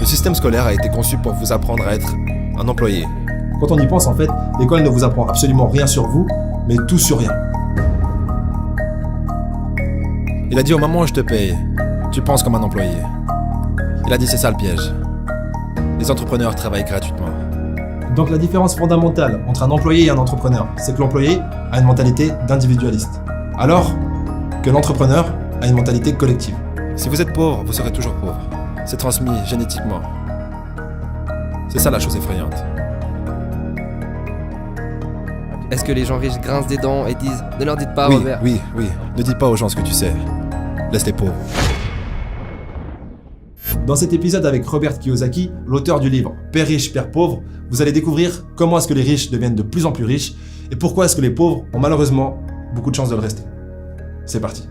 système scolaire a été conçu pour vous apprendre à être un employé. Quand on y pense, en fait, l'école ne vous apprend absolument rien sur vous, mais tout sur rien. Il a dit au moment où je te paye, tu penses comme un employé. Il a dit c'est ça le piège. Les entrepreneurs travaillent gratuitement. Donc la différence fondamentale entre un employé et un entrepreneur, c'est que l'employé a une mentalité d'individualiste, alors que l'entrepreneur a une mentalité collective. Si vous êtes pauvre, vous serez toujours pauvre. C'est transmis génétiquement. C'est ça la chose effrayante. Est-ce que les gens riches grincent des dents et disent « Ne leur dites pas, Oui, Robert ». oui. Ne dis pas aux gens ce que tu sais. Laisse les pauvres. Dans cet épisode avec Robert Kiyosaki, l'auteur du livre Père riche, Père pauvre, vous allez découvrir comment est-ce que les riches deviennent de plus en plus riches et pourquoi est-ce que les pauvres ont malheureusement beaucoup de chances de le rester. C'est parti.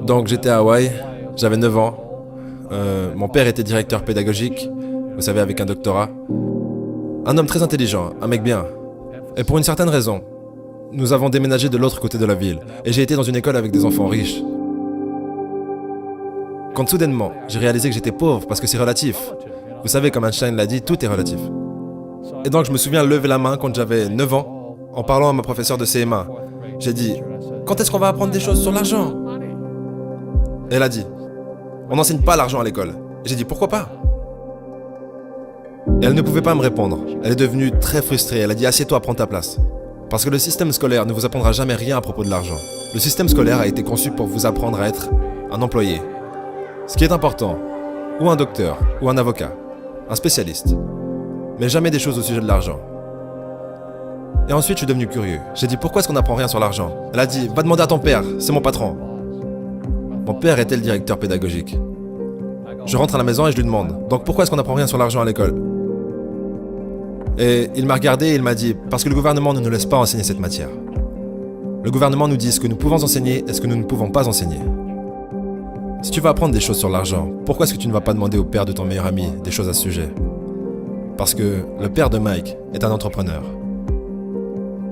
Donc j'étais à Hawaï, j'avais 9 ans. Mon père était directeur pédagogique, vous savez, avec un doctorat. Un homme très intelligent, un mec bien. Et pour une certaine raison, nous avons déménagé de l'autre côté de la ville. Et j'ai été dans une école avec des enfants riches. Quand soudainement, j'ai réalisé que j'étais pauvre parce que c'est relatif. Vous savez, comme Einstein l'a dit, tout est relatif. Et donc je me souviens lever la main quand j'avais 9 ans, en parlant à ma professeure de CM1. J'ai dit, quand est-ce qu'on va apprendre des choses sur l'argent ? Et elle a dit, on n'enseigne pas l'argent à l'école. Et j'ai dit, pourquoi pas ? Et elle ne pouvait pas me répondre. Elle est devenue très frustrée. Elle a dit, assieds-toi, prends ta place. Parce que le système scolaire ne vous apprendra jamais rien à propos de l'argent. Le système scolaire a été conçu pour vous apprendre à être un employé. Ce qui est important, ou un docteur, ou un avocat, un spécialiste. Mais jamais des choses au sujet de l'argent. Et ensuite, je suis devenu curieux. J'ai dit, pourquoi est-ce qu'on n'apprend rien sur l'argent ? Elle a dit, va demander à ton père, c'est mon patron. Mon père était le directeur pédagogique. Je rentre à la maison et je lui demande, donc pourquoi est-ce qu'on n'apprend rien sur l'argent à l'école ? Et il m'a regardé et il m'a dit, parce que le gouvernement ne nous laisse pas enseigner cette matière. Le gouvernement nous dit ce que nous pouvons enseigner et ce que nous ne pouvons pas enseigner. Si tu veux apprendre des choses sur l'argent, pourquoi est-ce que tu ne vas pas demander au père de ton meilleur ami des choses à ce sujet ? Parce que le père de Mike est un entrepreneur.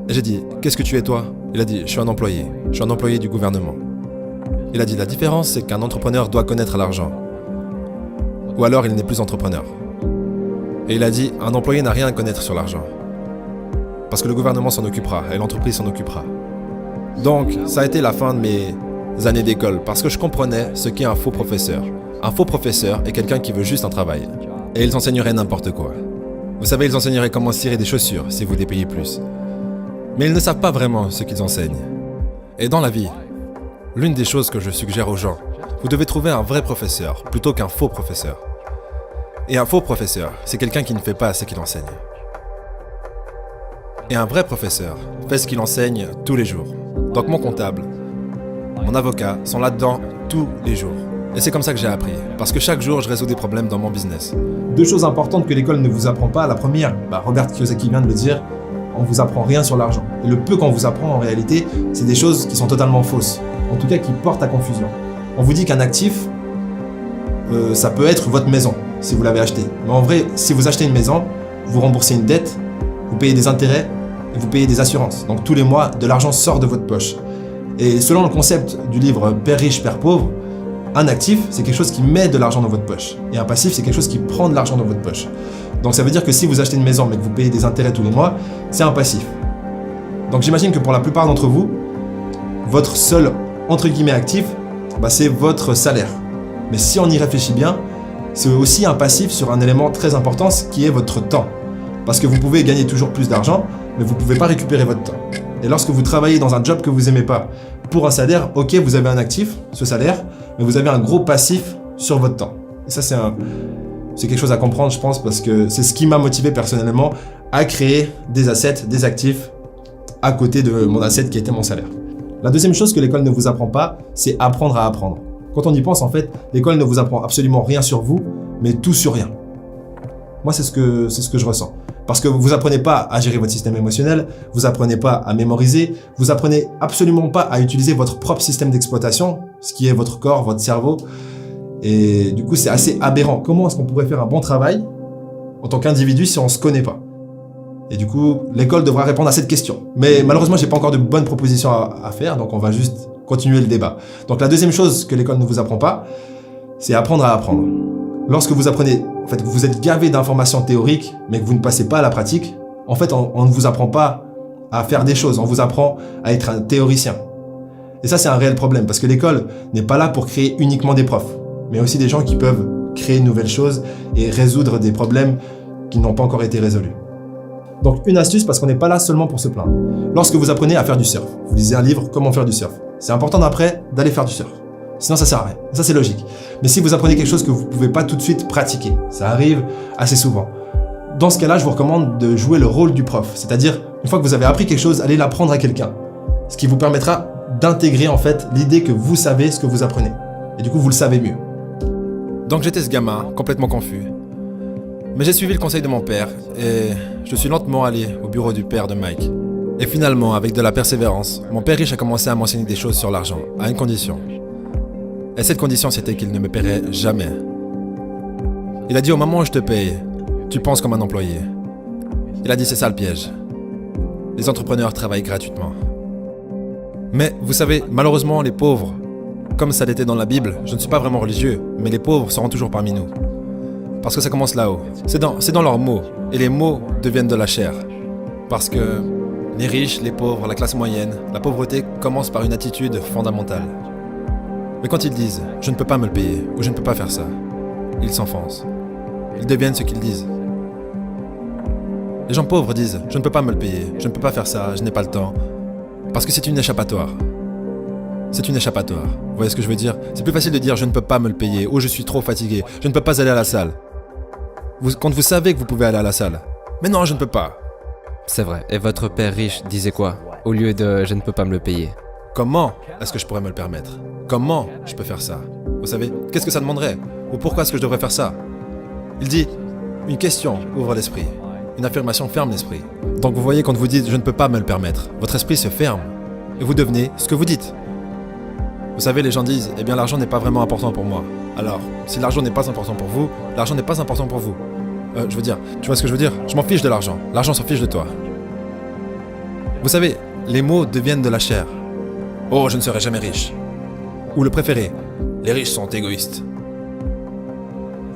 Et j'ai dit, qu'est-ce que tu es toi ? Il a dit, je suis un employé. Je suis un employé du gouvernement. Il a dit, la différence, c'est qu'un entrepreneur doit connaître l'argent. Ou alors, il n'est plus entrepreneur. Et il a dit, un employé n'a rien à connaître sur l'argent. Parce que le gouvernement s'en occupera et l'entreprise s'en occupera. Donc, ça a été la fin de mes années d'école, parce que je comprenais ce qu'est un faux professeur. Un faux professeur est quelqu'un qui veut juste un travail. Et ils enseigneraient n'importe quoi. Vous savez, ils enseigneraient comment cirer des chaussures si vous les payez plus. Mais ils ne savent pas vraiment ce qu'ils enseignent. Et dans la vie, l'une des choses que je suggère aux gens, vous devez trouver un vrai professeur plutôt qu'un faux professeur. Et un faux professeur, c'est quelqu'un qui ne fait pas ce qu'il enseigne. Et un vrai professeur fait ce qu'il enseigne tous les jours. Donc mon comptable, mon avocat sont là-dedans tous les jours. Et c'est comme ça que j'ai appris, parce que chaque jour, je résous des problèmes dans mon business. Deux choses importantes que l'école ne vous apprend pas. La première, Robert Kiyosaki vient de le dire, on vous apprend rien sur l'argent. Et le peu qu'on vous apprend en réalité, c'est des choses qui sont totalement fausses. En tout cas, qui portent à confusion. On vous dit qu'un actif, ça peut être votre maison, si vous l'avez acheté. Mais en vrai, si vous achetez une maison, vous remboursez une dette, vous payez des intérêts et vous payez des assurances. Donc tous les mois, de l'argent sort de votre poche. Et selon le concept du livre Père riche, Père pauvre, un actif, c'est quelque chose qui met de l'argent dans votre poche. Et un passif, c'est quelque chose qui prend de l'argent dans votre poche. Donc ça veut dire que si vous achetez une maison mais que vous payez des intérêts tous les mois, c'est un passif. Donc j'imagine que pour la plupart d'entre vous, votre seul, entre guillemets, actif, c'est votre salaire. Mais si on y réfléchit bien, c'est aussi un passif sur un élément très important, qui est votre temps. Parce que vous pouvez gagner toujours plus d'argent, mais vous ne pouvez pas récupérer votre temps. Et lorsque vous travaillez dans un job que vous n'aimez pas, pour un salaire, ok, vous avez un actif, ce salaire, mais vous avez un gros passif sur votre temps. Et ça, c'est quelque chose à comprendre, je pense, parce que c'est ce qui m'a motivé personnellement à créer des assets, des actifs, à côté de mon asset qui était mon salaire. La deuxième chose que l'école ne vous apprend pas, c'est apprendre à apprendre. Quand on y pense, en fait, l'école ne vous apprend absolument rien sur vous, mais tout sur rien. Moi, c'est ce que je ressens. Parce que vous apprenez pas à gérer votre système émotionnel, vous apprenez pas à mémoriser, vous apprenez absolument pas à utiliser votre propre système d'exploitation, ce qui est votre corps, votre cerveau. Et du coup, c'est assez aberrant. Comment est-ce qu'on pourrait faire un bon travail en tant qu'individu si on se connaît pas ? Et du coup, l'école devra répondre à cette question. Mais malheureusement, j'ai pas encore de bonnes propositions à faire, donc on va juste continuer le débat. Donc la deuxième chose que l'école ne vous apprend pas, c'est apprendre à apprendre. Lorsque vous apprenez, en fait, vous êtes gavé d'informations théoriques, mais que vous ne passez pas à la pratique, en fait, on ne vous apprend pas à faire des choses, on vous apprend à être un théoricien. Et ça, c'est un réel problème, parce que l'école n'est pas là pour créer uniquement des profs, mais aussi des gens qui peuvent créer de nouvelles choses et résoudre des problèmes qui n'ont pas encore été résolus. Donc une astuce, parce qu'on n'est pas là seulement pour se plaindre. Lorsque vous apprenez à faire du surf, vous lisez un livre, comment faire du surf. C'est important d'après d'aller faire du surf. Sinon ça sert à rien. Ça c'est logique. Mais si vous apprenez quelque chose que vous ne pouvez pas tout de suite pratiquer, ça arrive assez souvent. Dans ce cas-là, je vous recommande de jouer le rôle du prof. C'est-à-dire, une fois que vous avez appris quelque chose, allez l'apprendre à quelqu'un. Ce qui vous permettra d'intégrer en fait l'idée que vous savez ce que vous apprenez. Et du coup, vous le savez mieux. Donc j'étais ce gamin, complètement confus. Mais j'ai suivi le conseil de mon père et je suis lentement allé au bureau du père de Mike. Et finalement, avec de la persévérance, mon père riche a commencé à m'enseigner des choses sur l'argent, à une condition. Et cette condition, c'était qu'il ne me paierait jamais. Il a dit au moment où je te paye, tu penses comme un employé. Il a dit c'est ça le piège. Les entrepreneurs travaillent gratuitement. Mais vous savez, malheureusement, les pauvres, comme ça l'était dans la Bible, je ne suis pas vraiment religieux, mais les pauvres seront toujours parmi nous. Parce que ça commence là-haut. C'est dans leurs mots. Et les mots deviennent de la chair. Parce que les riches, les pauvres, la classe moyenne, la pauvreté commence par une attitude fondamentale. Mais quand ils disent « je ne peux pas me le payer » ou « je ne peux pas faire ça », ils s'enfoncent. Ils deviennent ce qu'ils disent. Les gens pauvres disent « je ne peux pas me le payer, je ne peux pas faire ça, je n'ai pas le temps ». Parce que c'est une échappatoire. C'est une échappatoire. Vous voyez ce que je veux dire? C'est plus facile de dire « je ne peux pas me le payer » ou « je suis trop fatigué, je ne peux pas aller à la salle ». Quand vous savez que vous pouvez aller à la salle. Mais non, je ne peux pas. C'est vrai. Et votre père riche disait quoi au lieu de « je ne peux pas me le payer ». Comment est-ce que je pourrais me le permettre? Comment je peux faire ça? Vous savez, qu'est-ce que ça demanderait? Ou pourquoi est-ce que je devrais faire ça? Il dit, une question ouvre l'esprit. Une affirmation ferme l'esprit. Donc vous voyez, quand vous dites « je ne peux pas me le permettre », votre esprit se ferme. Et vous devenez ce que vous dites. Vous savez, les gens disent « eh bien l'argent n'est pas vraiment important pour moi ». Alors, si l'argent n'est pas important pour vous, l'argent n'est pas important pour vous. Je veux dire, tu vois ce que je veux dire? Je m'en fiche de l'argent. L'argent s'en fiche de toi. Vous savez, les mots deviennent de la chair. Oh, je ne serai jamais riche. Ou le préféré, les riches sont égoïstes.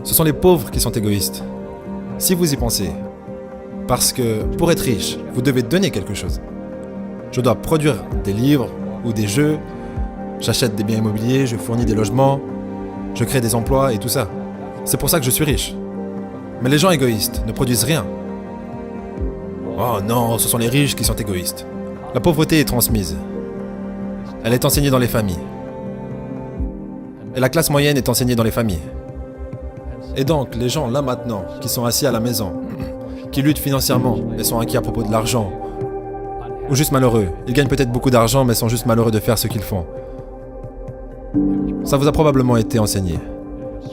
Ce sont les pauvres qui sont égoïstes. Si vous y pensez. Parce que pour être riche, vous devez donner quelque chose. Je dois produire des livres ou des jeux. J'achète des biens immobiliers, je fournis des logements. Je crée des emplois et tout ça. C'est pour ça que je suis riche. Mais les gens égoïstes ne produisent rien. Oh non, ce sont les riches qui sont égoïstes. La pauvreté est transmise. Elle est enseignée dans les familles. Et la classe moyenne est enseignée dans les familles. Et donc, les gens là maintenant, qui sont assis à la maison, qui luttent financièrement et sont inquiets à propos de l'argent, ou juste malheureux, ils gagnent peut-être beaucoup d'argent mais sont juste malheureux de faire ce qu'ils font. Ça vous a probablement été enseigné.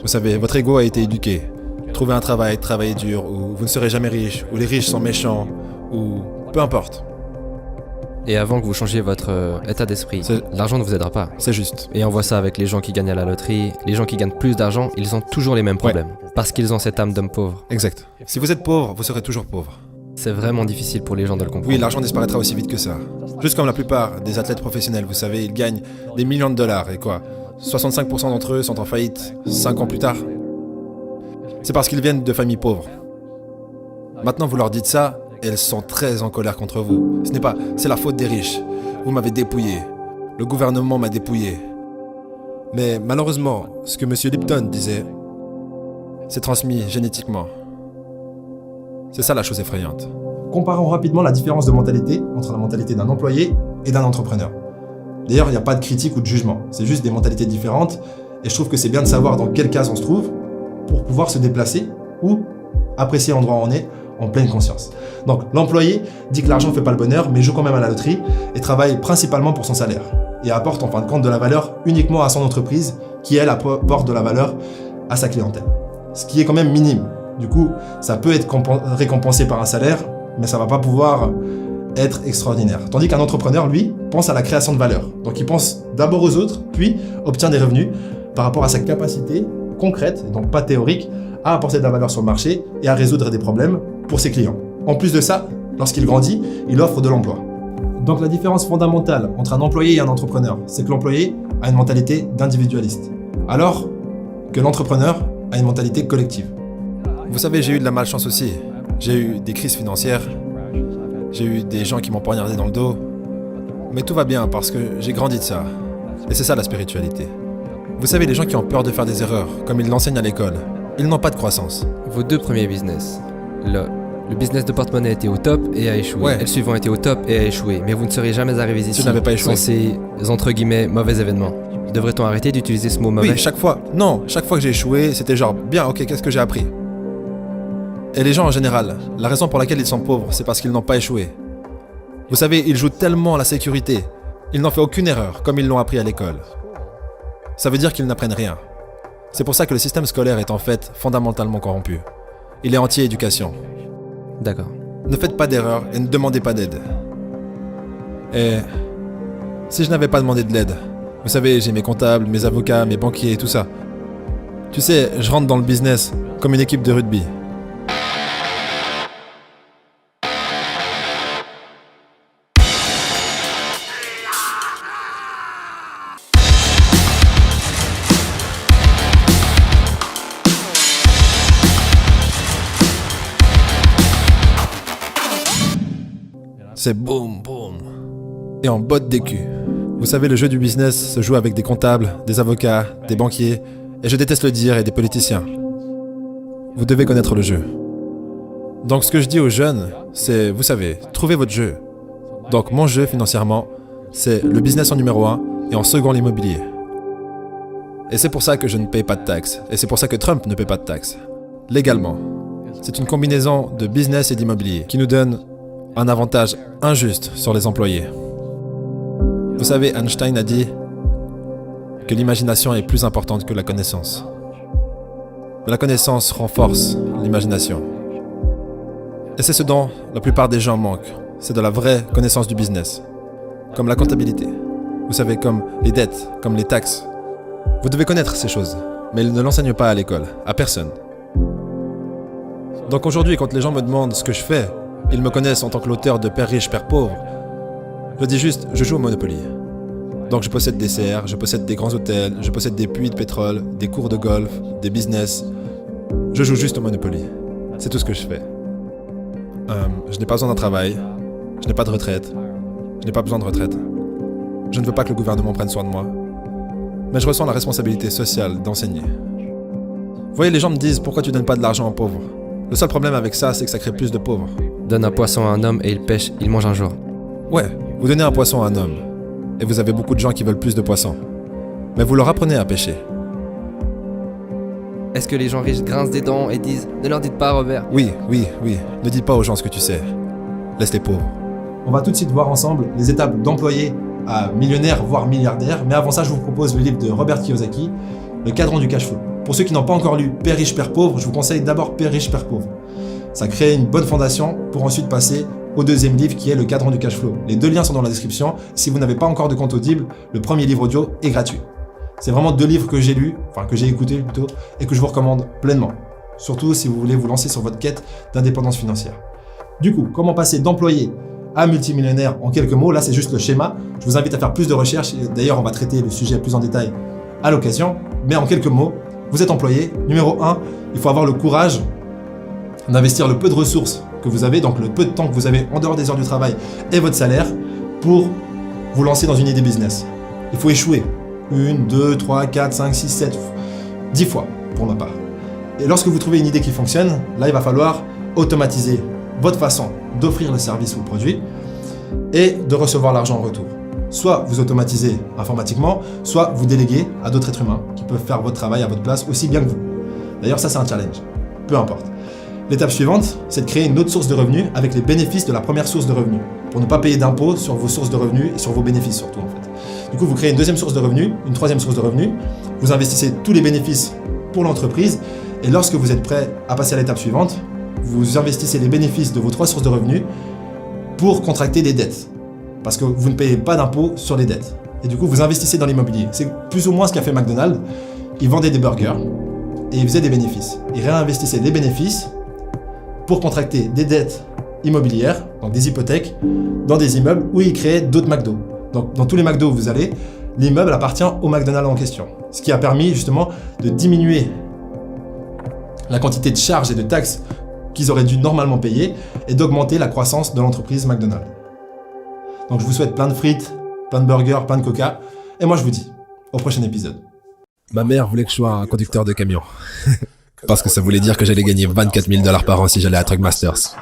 Vous savez, votre ego a été éduqué. Trouver un travail, travailler dur, ou vous ne serez jamais riche, ou les riches sont méchants, ou peu importe. Et avant que vous changiez votre état d'esprit, l'argent ne vous aidera pas. C'est juste. Et on voit ça avec les gens qui gagnent à la loterie. Les gens qui gagnent plus d'argent, ils ont toujours les mêmes problèmes. Parce qu'ils ont cette âme d'homme pauvre. Exact. Si vous êtes pauvre, vous serez toujours pauvre. C'est vraiment difficile pour les gens de le comprendre. Oui, l'argent disparaîtra aussi vite que ça. Juste comme la plupart des athlètes professionnels, vous savez, ils gagnent des millions de dollars. Et quoi? 65% d'entre eux sont en faillite 5 ans plus tard. C'est parce qu'ils viennent de familles pauvres. Maintenant, vous leur dites ça, et elles sont très en colère contre vous. C'est la faute des riches. Vous m'avez dépouillé. Le gouvernement m'a dépouillé. Mais malheureusement, ce que M. Lipton disait, c'est transmis génétiquement. C'est ça la chose effrayante. Comparons rapidement la différence de mentalité entre la mentalité d'un employé et d'un entrepreneur. D'ailleurs, il n'y a pas de critique ou de jugement. C'est juste des mentalités différentes, et je trouve que c'est bien de savoir dans quelle case on se trouve pour pouvoir se déplacer ou apprécier l'endroit où on est en pleine conscience. Donc l'employé dit que l'argent ne fait pas le bonheur, mais joue quand même à la loterie et travaille principalement pour son salaire et apporte en fin de compte de la valeur uniquement à son entreprise qui, elle, apporte de la valeur à sa clientèle. Ce qui est quand même minime. Du coup, ça peut être récompensé par un salaire, mais ça ne va pas pouvoir être extraordinaire. Tandis qu'un entrepreneur, lui, pense à la création de valeur. Donc il pense d'abord aux autres, puis obtient des revenus par rapport à sa capacité concrète, donc pas théorique, à apporter de la valeur sur le marché et à résoudre des problèmes pour ses clients. En plus de ça, Lorsqu'il grandit, il offre de l'emploi. Donc la différence fondamentale entre un employé et un entrepreneur, c'est que l'employé a une mentalité d'individualiste, alors que l'entrepreneur a une mentalité collective. Vous savez, j'ai eu de la malchance aussi. J'ai eu des crises financières. J'ai eu des gens qui m'ont poignardé dans le dos. Mais tout va bien parce que j'ai grandi de ça. Et c'est ça la spiritualité. Vous savez, les gens qui ont peur de faire des erreurs, comme ils l'enseignent à l'école, ils n'ont pas de croissance. Vos 2 premiers business. Le business de porte-monnaie était au top et a échoué. Ouais. Et le suivant était au top et a échoué. Mais vous ne serez jamais arrivés ici n'avais pas échoué. sans ces, entre guillemets, mauvais événements. Devrait-on arrêter d'utiliser ce mot mauvais? Oui, chaque fois. Non, chaque fois que j'ai échoué, c'était genre, bien, ok, qu'est-ce que j'ai appris? Et les gens en général, la raison pour laquelle ils sont pauvres, c'est parce qu'ils n'ont pas échoué. Vous savez, ils jouent tellement à la sécurité. Ils n'ont fait aucune erreur, comme ils l'ont appris à l'école. Ça veut dire qu'ils n'apprennent rien. C'est pour ça que le système scolaire est en fait fondamentalement corrompu. Il est anti-éducation. D'accord. Ne faites pas d'erreur et ne demandez pas d'aide. Et si je n'avais pas demandé de l'aide, vous savez, j'ai mes comptables, mes avocats, mes banquiers et tout ça. Tu sais, je rentre dans le business comme une équipe de rugby. C'est boum, boum. Et on botte des culs. Vous savez, le jeu du business se joue avec des comptables, des avocats, des banquiers, et je déteste le dire, et des politiciens. Vous devez connaître le jeu. Donc ce que je dis aux jeunes, c'est, vous savez, trouvez votre jeu. Donc mon jeu financièrement, c'est le business en numéro 1 et en second l'immobilier. Et c'est pour ça que je ne paye pas de taxes. Et c'est pour ça que Trump ne paye pas de taxes. Légalement. C'est une combinaison de business et d'immobilier qui nous donne un avantage injuste sur les employés. Vous savez, Einstein a dit que l'imagination est plus importante que la connaissance. Mais la connaissance renforce l'imagination. Et c'est ce dont la plupart des gens manquent. C'est de la vraie connaissance du business. Comme la comptabilité. Vous savez, comme les dettes, comme les taxes. Vous devez connaître ces choses, mais ils ne l'enseignent pas à l'école, à personne. Donc aujourd'hui, quand les gens me demandent ce que je fais, ils me connaissent en tant que l'auteur de Père riche, Père pauvre. Je dis juste, je joue au Monopoly. Donc je possède des serres, je possède des grands hôtels, je possède des puits de pétrole, des cours de golf, des business. Je joue juste au Monopoly. C'est tout ce que je fais. Je n'ai pas besoin d'un travail, je n'ai pas de retraite, je n'ai pas besoin de retraite. Je ne veux pas que le gouvernement prenne soin de moi, mais je ressens la responsabilité sociale d'enseigner. Vous voyez, les gens me disent, pourquoi tu donnes pas de l'argent aux pauvres? Le seul problème avec ça, c'est que ça crée plus de pauvres. Donne un poisson à un homme et il pêche, il mange un jour. Ouais, vous donnez un poisson à un homme, et vous avez beaucoup de gens qui veulent plus de poissons. Mais vous leur apprenez à pêcher. Est-ce que les gens riches grincent des dents et disent « Ne leur dites pas, Robert ». Oui. Ne dis pas aux gens ce que tu sais. Laisse les pauvres. On va tout de suite voir ensemble les étapes d'employé à millionnaire, voire milliardaire. Mais avant ça, je vous propose le livre de Robert Kiyosaki, Le cadran du cash flow. Pour ceux qui n'ont pas encore lu Père riche, Père pauvre, je vous conseille d'abord Père riche, Père pauvre. Ça crée une bonne fondation pour ensuite passer au deuxième livre qui est Le cadran du cash flow. Les 2 liens sont dans la description. Si vous n'avez pas encore de compte Audible, le premier livre audio est gratuit. C'est vraiment 2 livres que j'ai lus, enfin que j'ai écoutés plutôt, et que je vous recommande pleinement. Surtout si vous voulez vous lancer sur votre quête d'indépendance financière. Du coup, comment passer d'employé à multimillionnaire en quelques mots? Là, c'est juste le schéma. Je vous invite à faire plus de recherches. D'ailleurs, on va traiter le sujet plus en détail à l'occasion. Mais en quelques mots, vous êtes employé. Numéro 1, il faut avoir le courage d'investir le peu de ressources que vous avez, donc le peu de temps que vous avez en dehors des heures du travail et votre salaire, pour vous lancer dans une idée business. Il faut échouer. 1, 2, 3, 4, 5, 6, 7, 10 fois pour ma part. Et lorsque vous trouvez une idée qui fonctionne, là il va falloir automatiser votre façon d'offrir le service ou le produit et de recevoir l'argent en retour. Soit vous automatisez informatiquement, soit vous déléguez à d'autres êtres humains qui peuvent faire votre travail à votre place aussi bien que vous. D'ailleurs ça c'est un challenge, peu importe. L'étape suivante, c'est de créer une autre source de revenus avec les bénéfices de la première source de revenus, pour ne pas payer d'impôts sur vos sources de revenus et sur vos bénéfices surtout en fait. Du coup, vous créez une deuxième source de revenus, une troisième source de revenus, vous investissez tous les bénéfices pour l'entreprise, et lorsque vous êtes prêt à passer à l'étape suivante, vous investissez les bénéfices de vos 3 sources de revenus pour contracter des dettes, parce que vous ne payez pas d'impôts sur les dettes. Et du coup, vous investissez dans l'immobilier. C'est plus ou moins ce qu'a fait McDonald's. Ils vendaient des burgers et ils faisaient des bénéfices. Ils réinvestissaient les bénéfices pour contracter des dettes immobilières, donc des hypothèques, dans des immeubles où ils créaient d'autres McDo. Donc dans tous les McDo où vous allez, l'immeuble appartient au McDonald's en question. Ce qui a permis justement de diminuer la quantité de charges et de taxes qu'ils auraient dû normalement payer et d'augmenter la croissance de l'entreprise McDonald's. Donc je vous souhaite plein de frites, plein de burgers, plein de coca. Et moi je vous dis au prochain épisode. Ma mère voulait que je sois un conducteur de camion. Parce que ça voulait dire que j'allais gagner $24 000 par an si j'allais à Truckmasters.